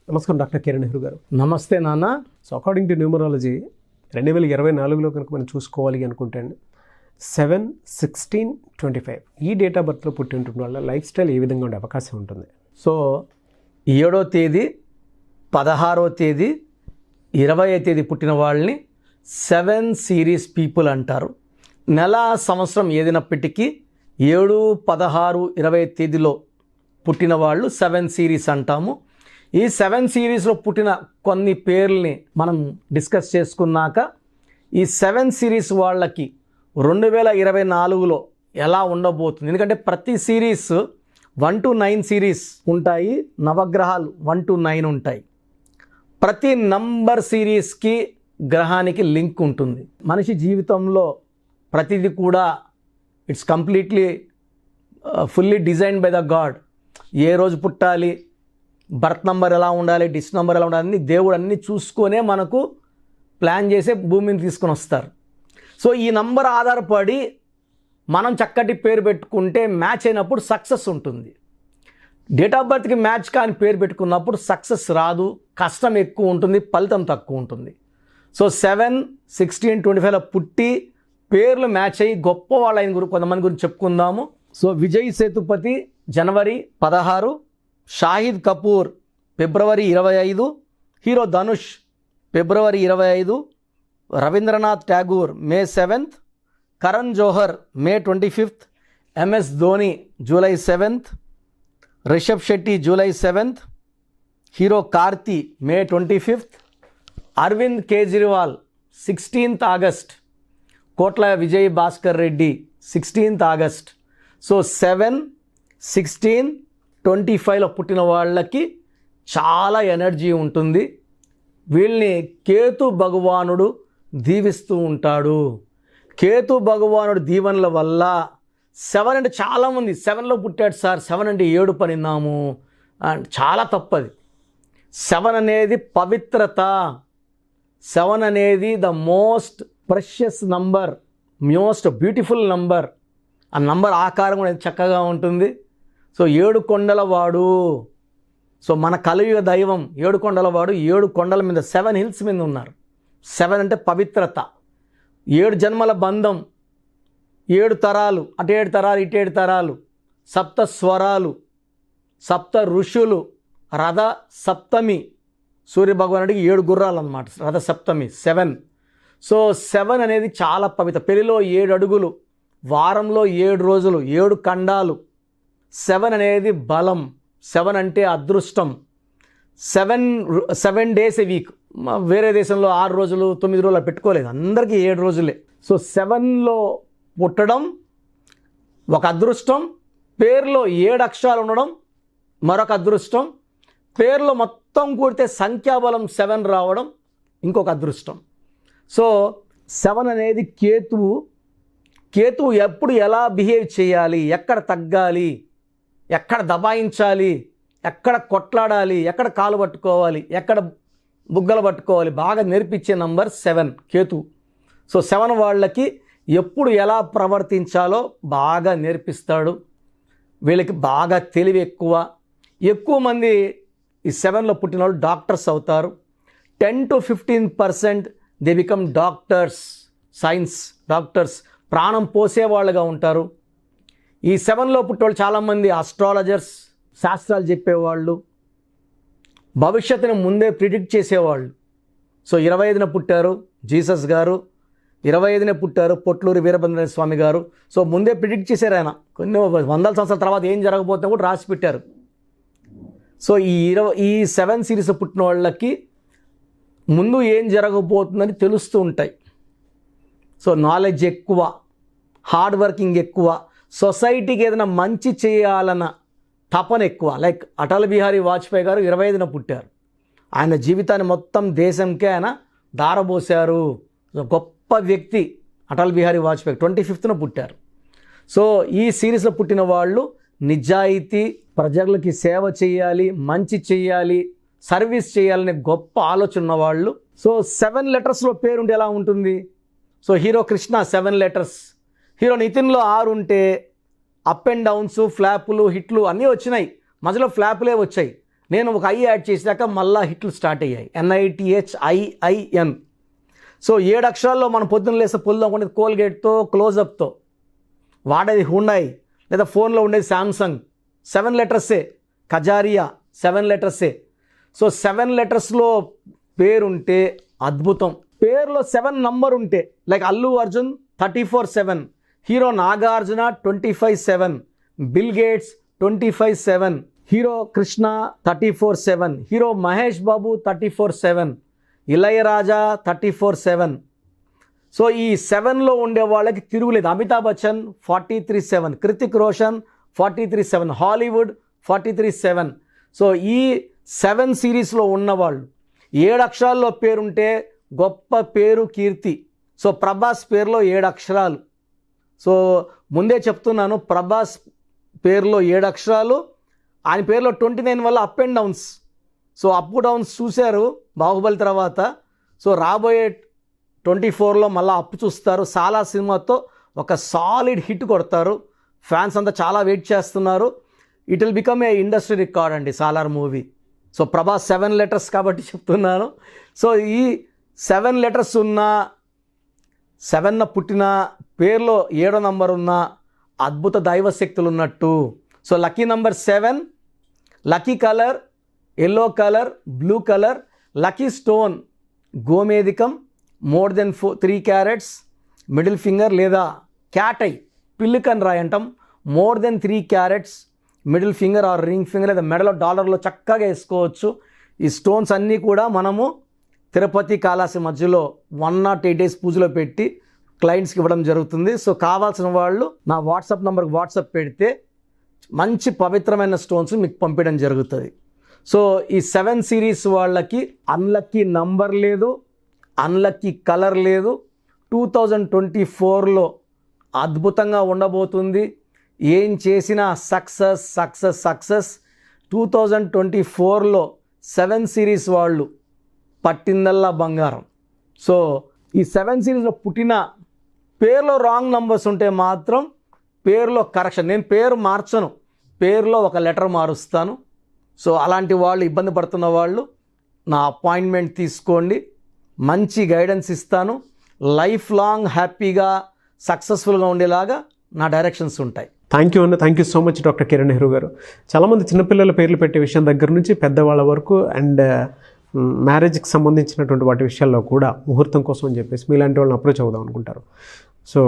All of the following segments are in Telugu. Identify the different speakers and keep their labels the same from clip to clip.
Speaker 1: నమస్కారం డాక్టర్ కిరణ్ నెహ్రూ గారు.
Speaker 2: నమస్తే నాన్న.
Speaker 1: సో అకార్డింగ్ టు న్యూమరాలజీ 2024లో కనుక మనం చూసుకోవాలి అనుకుంటే 7/16/25 ఈ డేట్ ఆఫ్ బర్త్లో పుట్టి ఉంటుంది వాళ్ళ లైఫ్ స్టైల్ ఏ విధంగా ఉండే అవకాశం ఉంటుంది?
Speaker 2: సో 7వ తేదీ 16వ తేదీ 20వ తేదీ పుట్టిన వాళ్ళని 7 సిరీస్ పీపుల్ అంటారు. నెల సంవత్సరం ఏదైనప్పటికీ 7, 16, 20 తేదీలో పుట్టిన వాళ్ళు 7 సిరీస్ అంటాము. ఈ 7 సిరీస్లో పుట్టిన కొన్ని పేర్లని మనం డిస్కస్ చేసుకున్నాక ఈ 7 సిరీస్ వాళ్ళకి 2024లో ఎలా ఉండబోతుంది, ఎందుకంటే ప్రతి సిరీస్ 1 to 9 సిరీస్ ఉంటాయి, నవగ్రహాలు 1 to 9 ఉంటాయి. ప్రతి నంబర్ సిరీస్కి గ్రహానికి లింక్ ఉంటుంది. మనిషి జీవితంలో ప్రతిదీ కూడా it's completely fully designed by the God. ఏ రోజు పుట్టాలి, బర్త్ నంబర్ ఎలా ఉండాలి, డిస్ నంబర్ ఎలా ఉండాలి అన్ని దేవుడు అన్నీ చూసుకొనే మనకు ప్లాన్ చేసే భూమిని తీసుకొని వస్తారు. సో ఈ నంబర్ ఆధారపడి మనం చక్కటి పేరు పెట్టుకుంటే మ్యాచ్ అయినప్పుడు సక్సెస్ ఉంటుంది. డేట్ ఆఫ్ బర్త్కి మ్యాచ్ కాని పేరు పెట్టుకున్నప్పుడు సక్సెస్ రాదు, కష్టం ఎక్కువ ఉంటుంది, ఫలితం తక్కువ ఉంటుంది. సో 7, 16, 25లో పుట్టి పేర్లు మ్యాచ్ అయ్యి గొప్ప వాళ్ళ కొంతమంది గురించి చెప్పుకుందాము. సో విజయ్ సేతుపతి జనవరి 16, షాహిద్ కపూర్ ఫిబ్రవరి 25, హీరో ధనుష్ ఫిబ్రవరి 25, Rabindranath Tagore May 7th, Karan Johar May 25th, MS Dhoni July 7th, Rishabh Shetty July 7th, hero Karthi May 25th, Arvind Kejriwal 16th August, Kotla Vijay Bhaskar Reddy 16th August. So 7, 16, 25లో పుట్టిన వాళ్ళకి చాలా ఎనర్జీ ఉంటుంది. వీళ్ళని కేతు భగవానుడు దీవిస్తూ ఉంటాడు. కేతు భగవానుడు దీవెనల వల్ల 7 అంటే చాలామంది 7లో పుట్టాడు సార్, 7 అంటే 7 పనిన్నాము అండ్ చాలా తప్పది. 7 అనేది పవిత్రత, 7 అనేది the most precious number, most beautiful number. ఆ నంబర్ ఆకారం కూడా చక్కగా ఉంటుంది. సో 7 కొండల వాడు, సో మన కలియుగ దైవం 7 కొండల వాడు. 7 కొండల మీద 7 హిల్స్ మీద ఉన్నారు. 7 అంటే పవిత్రత, 7 జన్మల బంధం, 7 తరాలు, అటు 7 తరాలు ఇటు 7 తరాలు, 7 స్వరాలు, 7 ఋషులు, రథ సప్తమి, సూర్యభగవానుడికి 7 గుర్రాలు అన్నమాట, రథ సప్తమి 7. సో 7 అనేది చాలా పవిత్ర. పెళ్లిలో 7 అడుగులు, వారంలో 7 రోజులు, 7 ఖండాలు. 7 అనేది బలం, 7 అంటే అదృష్టం. 7 డేస్ ఏ వీక్. వేరే దేశంలో 6 రోజులు 9 రోజులు పెట్టుకోలేదు, అందరికీ 7 రోజులే. సో 7లో పుట్టడం ఒక అదృష్టం, పేరులో 7 అక్షరాలు ఉండడం మరొక అదృష్టం, పేరులో మొత్తం కూడితే సంఖ్యాబలం 7 రావడం ఇంకొక అదృష్టం. సో 7 అనేది కేతువు. కేతువు ఎప్పుడు ఎలా బిహేవ్ చేయాలి, ఎక్కడ తగ్గాలి, ఎక్కడ దబాయించాలి, ఎక్కడ కొట్లాడాలి, ఎక్కడ కాలు పట్టుకోవాలి, ఎక్కడ బుగ్గలు పట్టుకోవాలి బాగా నేర్పించే నంబర్ 7 కేతు. సో 7 వాళ్ళకి ఎప్పుడు ఎలా ప్రవర్తించాలో బాగా నేర్పిస్తాడు. వీళ్ళకి బాగా తెలివి ఎక్కువ. ఎక్కువ మంది ఈ 7లో పుట్టిన వాళ్ళు డాక్టర్స్ అవుతారు. 10 to 15% they become doctors, science doctors, ప్రాణం పోసేవాళ్ళుగా ఉంటారు. ఈ 7లో పుట్టేవాళ్ళు చాలామంది ఆస్ట్రాలజర్స్, శాస్త్రాలు చెప్పేవాళ్ళు, భవిష్యత్తుని ముందే ప్రిడిక్ట్ చేసేవాళ్ళు. సో 25న పుట్టారు జీసస్ గారు, 25నే పుట్టారు పొట్లూరి వీరభద్ర స్వామి గారు. సో ముందే ప్రిడిక్ట్ చేశారు ఆయన. కొన్ని వందల సంవత్సరాల తర్వాత ఏం జరగబోతుందో కూడా రాసి పెట్టారు. సో ఈ 7 సిరీస్ పుట్టిన వాళ్ళకి ముందు ఏం జరగబోతుందని తెలుస్తూ ఉంటాయి. సో నాలెడ్జ్ ఎక్కువ, హార్డ్ వర్కింగ్ ఎక్కువ, సొసైటీకి ఏదైనా మంచి చేయాలన్న తపన ఎక్కువ. లైక్ అటల్ బిహారీ వాజ్పేయి గారు 25న పుట్టారు. ఆయన జీవితాన్ని మొత్తం దేశంకే ఆయన దారబోశారు. గొప్ప వ్యక్తి అటల్ బిహారీ వాజ్పేయి 25న పుట్టారు. సో ఈ సిరీస్లో పుట్టిన వాళ్ళు నిజాయితీ, ప్రజలకి సేవ చేయాలి, మంచి చేయాలి, సర్వీస్ చేయాలనే గొప్ప ఆలోచన ఉన్నవాళ్ళు. సో 7 లెటర్స్లో పేరుంటే ఎలా ఉంటుంది? So hero Krishna 7 letters, hero నితిన్లో 6 ఉంటే అప్ అండ్ డౌన్స్, ఫ్లాపులు, హిట్లు అన్నీ వచ్చినాయి. మధ్యలో ఫ్లాపులే వచ్చాయి. నేను ఒక ఐ యాడ్ చేసాక మళ్ళీ హిట్లు స్టార్ట్ అయ్యాయి. NITHIIN. సో 7 అక్షరాల్లో మనం పొద్దున్న లేస్తే పొందుకుంటే కోల్గేట్తో, క్లోజప్తో వాడేది హుండాయ్, లేదా ఫోన్లో ఉండేది శాంసంగ్. 7 లెటర్సే. కజారియా 7 లెటర్సే. సో 7 లెటర్స్లో పేరుంటే అద్భుతం. పేరులో 7 నంబర్ ఉంటే, like Allu Arjun 34/7, hero Nagarjuna 25/7, Bill Gates 25/7, hero Krishna 34/7, hero Mahesh Babu 34/7, Ilaiyaraaja 34/7. So ఈ 7లో ఉండే వాళ్ళకి తిరుగులేదు. అమితాబ్ బచ్చన్ 43/7, కృతిక్ రోషన్ 43/7, హాలీవుడ్ 43/7. సో ఈ 7 సిరీస్లో ఉన్నవాళ్ళు 7 అక్షరాల్లో పేరుంటే గొప్ప పేరు, కీర్తి. సో ప్రభాస్ పేరులో 7 అక్షరాలు. సో ముందే చెప్తున్నాను, ప్రభాస్ పేరులో 7 అక్షరాలు, ఆయన పేరులో 29 వల్ల up and downs. So up downs చూశారు బాహుబలి తర్వాత. సో రాబోయే 24లో మళ్ళీ అప్ చూస్తారు. సాలా సినిమాతో ఒక సాలిడ్ హిట్ కొడతారు. ఫ్యాన్స్ అంతా చాలా వెయిట్ చేస్తున్నారు. It will become a industry record అండి Salaar movie. So Prabhas 7 letters కాబట్టి చెప్తున్నాను. సో ఈ 7 లెటర్స్ ఉన్న, 7న పుట్టిన, పేరులో 7వ నంబర్ ఉన్న అద్భుత దైవ శక్తులు ఉన్నట్టు. So lucky number 7, lucky colour yellow colour, blue colour, lucky stone గోమేధికం, more than 3 carats, middle finger లేదా క్యాట్ ఐ, పిల్లికన్ రాయి అంటాం, more than 3 carats, middle finger or ring finger లేదా మెడలో డాలర్లో చక్కగా వేసుకోవచ్చు. ఈ స్టోన్స్ అన్నీ కూడా మనము తిరుపతి కాళహస్తి మధ్యలో 108 డేస్ పూజలో పెట్టి క్లయింట్స్కి ఇవ్వడం జరుగుతుంది. సో కావాల్సిన వాళ్ళు నా వాట్సాప్ నెంబర్కి వాట్సాప్ పెడితే మంచి పవిత్రమైన స్టోన్స్ మీకు పంపించడం జరుగుతుంది. సో ఈ 7 సిరీస్ వాళ్ళకి అన్లక్కీ నంబర్ లేదు, అన్లక్కీ కలర్ లేదు. 2024లో అద్భుతంగా ఉండబోతుంది. ఏం చేసినా సక్సెస్ సక్సెస్ సక్సెస్. 2024లో 7 సిరీస్ వాళ్ళు పట్టిందల్లా బంగారం. సో ఈ 7 సిరీస్లో పుట్టిన పేరులో రాంగ్ నంబర్స్ ఉంటే మాత్రం పేరులో కరెక్షన్. నేను పేరు మార్చను, పేరులో ఒక లెటర్ మారుస్తాను. సో అలాంటి వాళ్ళు, ఇబ్బంది పడుతున్న వాళ్ళు నా అపాయింట్మెంట్ తీసుకోండి, మంచి గైడెన్స్ ఇస్తాను. లైఫ్ లాంగ్ హ్యాపీగా సక్సెస్ఫుల్గా ఉండేలాగా నా డైరెక్షన్స్ ఉంటాయి.
Speaker 1: థ్యాంక్ యూ అన్న. Thank you so much doctor Kiran Nehru గారు. చాలామంది చిన్నపిల్లల పేర్లు పెట్టే విషయం దగ్గర నుంచి పెద్దవాళ్ళ వరకు అండ్ మ్యారేజ్కి సంబంధించినటువంటి వాటి విషయాల్లో కూడా ముహూర్తం కోసం అని చెప్పేసి మీలాంటి వాళ్ళని అప్రోచ్ అవుదాం అనుకుంటారు. సో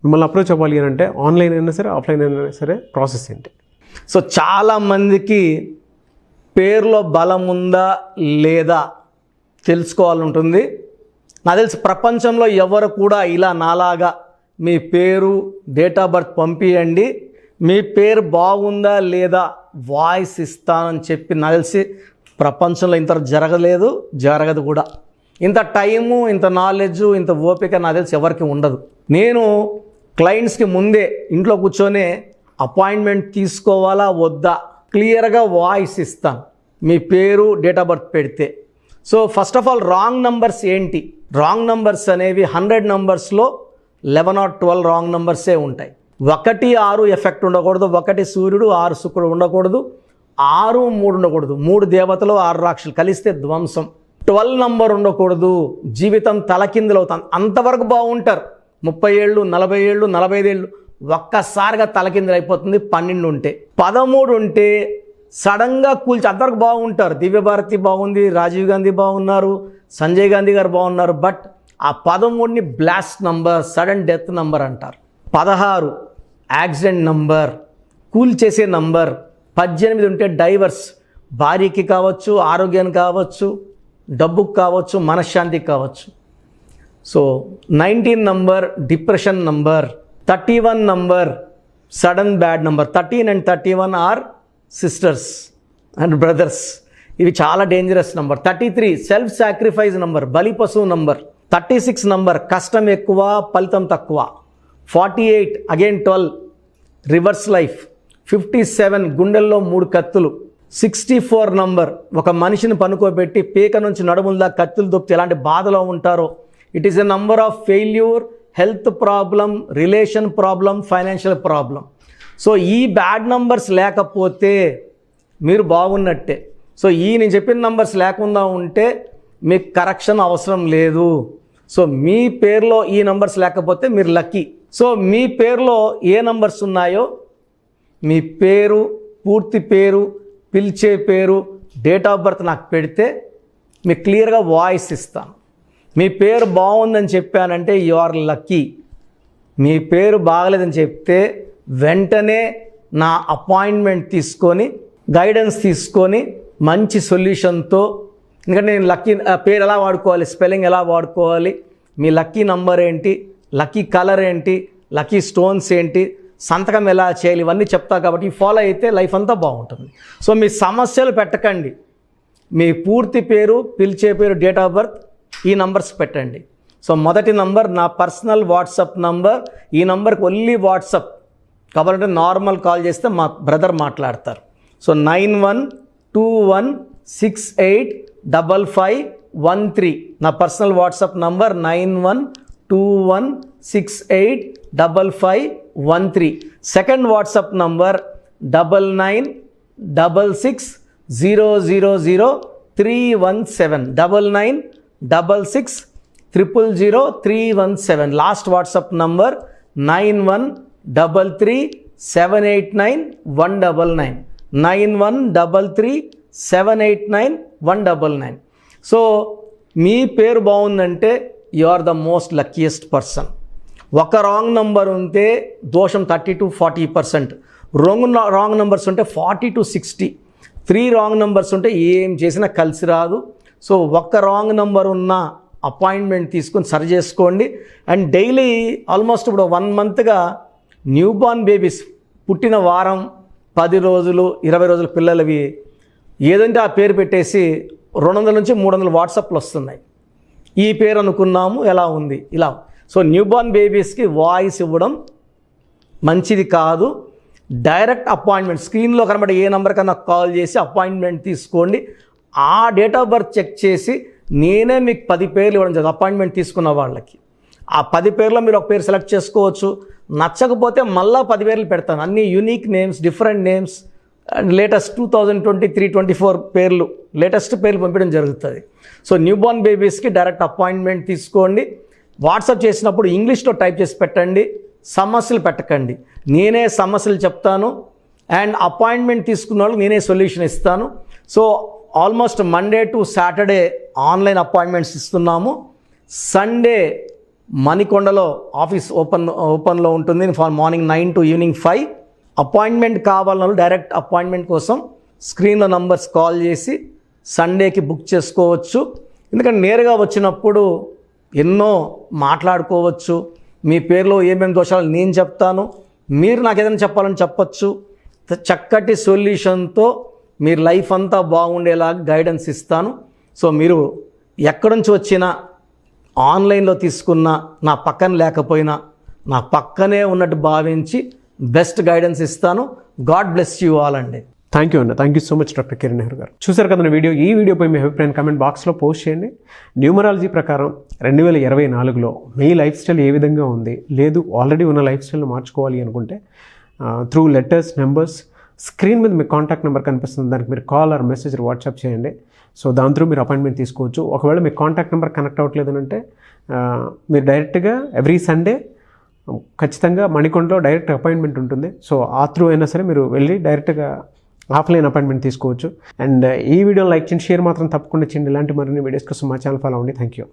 Speaker 1: మిమ్మల్ని అప్రోచ్ అవ్వాలి అని అంటే ఆన్లైన్ అయినా సరే, ఆఫ్లైన్ అయినా సరే, ప్రాసెస్ ఏంటి?
Speaker 2: సో చాలామందికి పేరులో బలం ఉందా లేదా తెలుసుకోవాలంటుంది. నాకు తెలిసి ప్రపంచంలో ఎవరు కూడా ఇలా నాలాగా మీ పేరు, డేట్ ఆఫ్ బర్త్ పంపియండి, మీ పేరు బాగుందా లేదా వాయిస్ ఇస్తానని చెప్పి నాకు తెలిసి ప్రపంచంలో ఇంత జరగలేదు, జరగదు కూడా. ఇంత టైము, ఇంత నాలెడ్జు, ఇంత ఓపిక నాకు తెలిసి ఎవరికి ఉండదు. నేను క్లయింట్స్కి ముందే ఇంట్లో కూర్చొని అపాయింట్మెంట్ తీసుకోవాలా వద్దా క్లియర్గా వాయిస్ ఇస్తాను, మీ పేరు, డేట్ ఆఫ్ బర్త్ పెడితే. So first of all wrong numbers ఏంటి? రాంగ్ నంబర్స్ అనేవి 100 నంబర్స్లో 11 or 12 రాంగ్ నంబర్సే ఉంటాయి. 1, 6 ఎఫెక్ట్ ఉండకూడదు, 1 సూర్యుడు 6 శుక్రుడు ఉండకూడదు, 6, 3 ఉండకూడదు, 3 దేవతలు 6 రాక్షసులు కలిస్తే ధ్వంసం. 12 నంబర్ ఉండకూడదు, జీవితం తలకిందులు అవుతాను. అంతవరకు బాగుంటారు, 30 ఏళ్ళు, 40 ఏళ్ళు, 45 ఏళ్ళు, ఒక్కసారిగా తలకిందులు అయిపోతుంది 12 ఉంటే. 13 ఉంటే సడన్గా కూల్చి అంతవరకు బాగుంటారు. దివ్యభారతి బాగుంది, రాజీవ్ గాంధీ బాగున్నారు, సంజయ్ గాంధీ గారు బాగున్నారు. బట్ ఆ 13ని blast number, sudden death number అంటారు. 16 యాక్సిడెంట్ నంబర్, కూల్ చేసే నంబర్. 18 ఉంటే డైవర్స్, భార్యకి కావచ్చు, ఆరోగ్యానికి కావచ్చు, డబ్బుకు కావచ్చు, మనశ్శాంతికి కావచ్చు. So 19 number depression number. 31 number sudden bad number. 13 and 31 are sisters and brothers. ఇవి చాలా dangerous number. 33 self sacrifice number, బలి పశువు నంబర్. 36 నంబర్ కష్టం ఎక్కువ, ఫలితం తక్కువ. 48 అగైన్ 12 రివర్స్ లైఫ్. 57 గుండెల్లో 3 కత్తులు. 64 నంబర్ ఒక మనిషిని పనుకోబెట్టి పీక నుంచి నడుముల కత్తులు దొప్పితే ఎలాంటి బాధలో ఉంటారో. It is a number of failure, health problem, relation problem, financial problem. So ఈ బ్యాడ్ నంబర్స్ లేకపోతే మీరు బాగున్నట్టే. సో నేను చెప్పిన నంబర్స్ లేకుండా ఉంటే మీకు కరెక్షన్ అవసరం లేదు. సో మీ పేరులో ఈ నంబర్స్ లేకపోతే మీరు లక్కీ. సో మీ పేరులో ఏ నంబర్స్ ఉన్నాయో మీ పేరు, పూర్తి పేరు, పిలిచే పేరు, డేట్ ఆఫ్ బర్త్ నాకు పెడితే మీకు క్లియర్గా వాయిస్ ఇస్తాను. మీ పేరు బాగుందని చెప్పానంటే యు ఆర్ లక్కీ. మీ పేరు బాగలేదని చెప్తే వెంటనే నా అపాయింట్మెంట్ తీసుకొని గైడెన్స్ తీసుకొని మంచి సొల్యూషన్తో, ఎందుకంటే నేను లక్కీ పేరు ఎలా వాడుకోవాలి, స్పెల్లింగ్ ఎలా వాడుకోవాలి, మీ లక్కీ నంబర్ ఏంటి, లక్కీ కలర్ ఏంటి, లక్కీ స్టోన్స్ ఏంటి, సంతకం ఎలా చేయాలి, ఇవన్నీ చెప్తా కాబట్టి ఫాలో అయితే లైఫ్ అంతా బాగుంటుంది. సో మీ సమస్యలు పెట్టకండి. మీ పూర్తి పేరు, పిలిచే పేరు, డేట్ ఆఫ్ బర్త్, ఈ నంబర్స్ పెట్టండి. సో మొదటి నంబర్ నా పర్సనల్ వాట్సాప్ నంబర్. ఈ నంబర్కి ఓన్లీ వాట్సాప్, కాబట్టి నార్మల్ కాల్ చేస్తే మా బ్రదర్ మాట్లాడతారు. సో 9121685513 నా personal WhatsApp number 9121685513. Second WhatsApp number 9966000317 9966000317. Last WhatsApp number 9133789199 9133789199. So మీ పేరు బాగుందంటే you are the most luckiest person. ఒక రాంగ్ నంబర్ ఉంటే దోషం 30 to 40%, రాంగ్ నంబర్స్ ఉంటే 40 to 60, 3 రాంగ్ నంబర్స్ ఉంటే ఏం చేసినా కలిసి రాదు. సో ఒక్క రాంగ్ నంబర్ ఉన్న అపాయింట్మెంట్ తీసుకొని సరి చేసుకోండి. అండ్ డైలీ ఆల్మోస్ట్ ఇప్పుడు 1 మంత్గా న్యూ బార్న్ బేబీస్ పుట్టిన వారం, 10 రోజులు, 20 రోజుల పిల్లలవి ఏదంటే ఆ పేరు పెట్టేసి 200 నుంచి 300 వాట్సాప్లు వస్తున్నాయి. ఈ పేరు అనుకున్నాము, ఎలా ఉంది ఇలా. సో న్యూ బార్న్ బేబీస్కి వాయిస్ ఇవ్వడం మంచిది కాదు. డైరెక్ట్ అపాయింట్మెంట్, స్క్రీన్లో కనబడే ఏ నెంబర్ కన్నా కాల్ చేసి అపాయింట్మెంట్ తీసుకోండి. ఆ డేట్ ఆఫ్ బర్త్ చెక్ చేసి నేనే మీకు 10 పేర్లు ఇవ్వడం జరుగుతుంది. అపాయింట్మెంట్ తీసుకున్న వాళ్ళకి ఆ 10 పేర్లో మీరు ఒక పేరు సెలెక్ట్ చేసుకోవచ్చు. నచ్చకపోతే మళ్ళీ 10 పేర్లు పెడతాను. అన్ని unique names, different names, and latest 2023-24 పేర్లు, లేటెస్ట్ పేర్లు పంపించడం జరుగుతుంది. సో న్యూ బార్న్ బేబీస్కి డైరెక్ట్ అపాయింట్మెంట్ తీసుకోండి. వాట్సాప్ చేసినప్పుడు ఇంగ్లీష్లో టైప్ చేసి పెట్టండి, సమస్యలు పెట్టకండి. నేనే సమస్యలు చెప్తాను అండ్ అపాయింట్మెంట్ తీసుకున్న వాళ్ళకి నేనే సొల్యూషన్ ఇస్తాను. So almost Monday to Saturday online appointments ఇస్తున్నాము. సండే మణికొండలో ఆఫీస్ ఓపెన్లో ఉంటుంది మార్నింగ్ 9 to ఈవినింగ్ 5. అపాయింట్మెంట్ కావాలన్న డైరెక్ట్ అపాయింట్మెంట్ కోసం స్క్రీన్లో నంబర్స్ కాల్ చేసి సండేకి బుక్ చేసుకోవచ్చు. ఎందుకంటే నేరుగా వచ్చినప్పుడు ఎన్నో మాట్లాడుకోవచ్చు. మీ పేరులో ఏమేమి దోషాలు నేను చెప్తాను, మీరు నాకు ఏదైనా చెప్పాలని చెప్పచ్చు. చక్కటి సొల్యూషన్తో మీరు లైఫ్ అంతా బాగుండేలాగా గైడెన్స్ ఇస్తాను. సో మీరు ఎక్కడి నుంచి వచ్చినా, ఆన్లైన్లో తీసుకున్న, నా పక్కన లేకపోయినా నా పక్కనే ఉన్నట్టు భావించి బెస్ట్ గైడెన్స్ ఇస్తాను. గాడ్ బ్లెస్ యూ ఆల్ అండి.
Speaker 1: థ్యాంక్ యూ అండి. Thank you so much doctor Kiran Nehru గారు. చూసారు కదా వీడియో. ఈ వీడియోపై మీ అభిప్రాయం కామెంట్ బాక్స్లో పోస్ట్ చేయండి. న్యూమరాలజీ ప్రకారం 2024లో మీ లైఫ్ స్టైల్ ఏ విధంగా ఉంది, లేదు ఆల్రెడీ ఉన్న లైఫ్ స్టైల్ని మార్చుకోవాలి అనుకుంటే త్రూ లెటర్స్, నెంబర్స్, స్క్రీన్ మీద మీ కాంటాక్ట్ నెంబర్ కనిపిస్తుంది, దానికి మీరు కాల్ ఆర్ మెసేజ్ వాట్సాప్ చేయండి. సో దాని త్రూ మీరు అపాయింట్మెంట్ తీసుకోవచ్చు. ఒకవేళ మీ కాంటాక్ట్ నెంబర్ కనెక్ట్ అవ్వట్లేదు అంటే మీరు డైరెక్ట్గా ఎవ్రీ సండే ఖచ్చితంగా మణికొండలో డైరెక్ట్ అపాయింట్మెంట్ ఉంటుంది. సో ఆ త్రూ అయినా సరే మీరు వెళ్ళి డైరెక్ట్గా ఆఫ్లైన్ అపాయింట్మెంట్ తీసుకోవచ్చు. అండ్ ఈ వీడియోని లైక్ చేయండి, షేర్ మాత్రం తప్పకుండా చేయండి. ఇలాంటి మరిన్ని వీడియోస్ కోసం మా ఛానల్ ఫాలో అవ్వండి. Thank you.